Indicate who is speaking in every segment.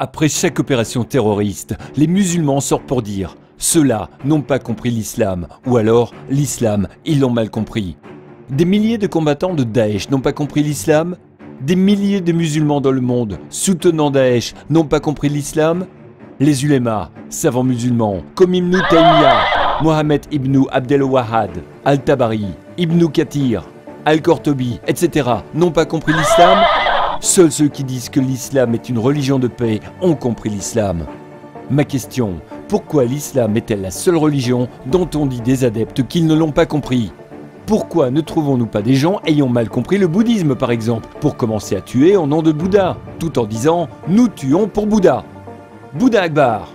Speaker 1: Après chaque opération terroriste, les musulmans sortent pour dire « Ceux-là n'ont pas compris l'islam » ou alors « L'islam, ils l'ont mal compris ». Des milliers de combattants de Daesh n'ont pas compris l'islam? Des milliers de musulmans dans le monde soutenant Daesh n'ont pas compris l'islam? Les ulémas, savants musulmans, comme Ibn Taymiyyah, Mohammed ibn Abdel Wahhab, Al-Tabari, Ibn Kathir, Al-Qurtubi, etc. n'ont pas compris l'islam? Seuls ceux qui disent que l'islam est une religion de paix ont compris l'islam. Ma question, pourquoi l'islam est-elle la seule religion dont on dit des adeptes qu'ils ne l'ont pas compris? Pourquoi ne trouvons-nous pas des gens ayant mal compris le bouddhisme par exemple, pour commencer à tuer au nom de Bouddha, tout en disant « nous tuons pour Bouddha ». Bouddha Akbar.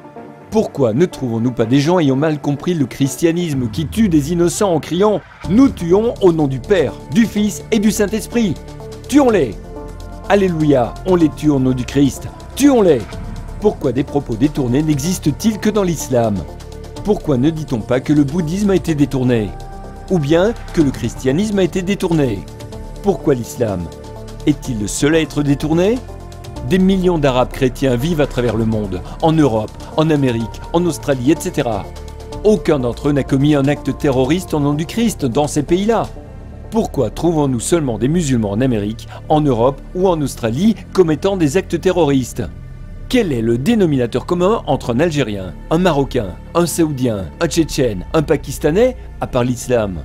Speaker 1: Pourquoi ne trouvons-nous pas des gens ayant mal compris le christianisme qui tue des innocents en criant « nous tuons au nom du Père, du Fils et du Saint-Esprit ». Tuons-les. Alléluia, on les tue au nom du Christ. Tuons-les. Pourquoi des propos détournés n'existent-ils que dans l'islam? Pourquoi ne dit-on pas que le bouddhisme a été détourné? Ou bien que le christianisme a été détourné? Pourquoi l'islam? Est-il le seul à être détourné? Des millions d'Arabes chrétiens vivent à travers le monde, en Europe, en Amérique, en Australie, etc. Aucun d'entre eux n'a commis un acte terroriste au nom du Christ dans ces pays-là. Pourquoi trouvons-nous seulement des musulmans en Amérique, en Europe ou en Australie commettant des actes terroristes? Quel est le dénominateur commun entre un Algérien, un Marocain, un Saoudien, un Tchétchène, un Pakistanais, à part l'islam?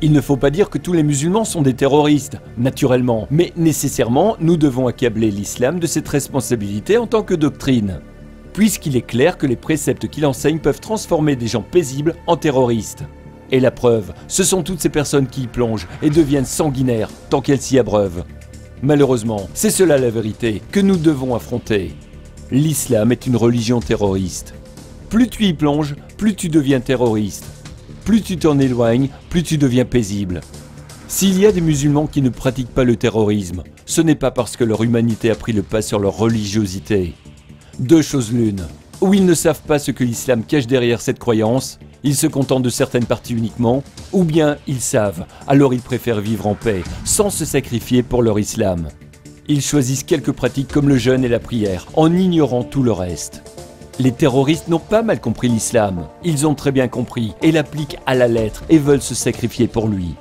Speaker 1: Il ne faut pas dire que tous les musulmans sont des terroristes, naturellement, mais nécessairement nous devons accabler l'islam de cette responsabilité en tant que doctrine, puisqu'il est clair que les préceptes qu'il enseigne peuvent transformer des gens paisibles en terroristes. Et la preuve, ce sont toutes ces personnes qui y plongent et deviennent sanguinaires tant qu'elles s'y abreuvent. Malheureusement, c'est cela la vérité que nous devons affronter. L'islam est une religion terroriste. Plus tu y plonges, plus tu deviens terroriste. Plus tu t'en éloignes, plus tu deviens paisible. S'il y a des musulmans qui ne pratiquent pas le terrorisme, ce n'est pas parce que leur humanité a pris le pas sur leur religiosité. Deux choses l'une. Ou ils ne savent pas ce que l'islam cache derrière cette croyance, ils se contentent de certaines parties uniquement, ou bien ils savent, alors ils préfèrent vivre en paix, sans se sacrifier pour leur islam. Ils choisissent quelques pratiques comme le jeûne et la prière, en ignorant tout le reste. Les terroristes n'ont pas mal compris l'islam, ils ont très bien compris et l'appliquent à la lettre et veulent se sacrifier pour lui.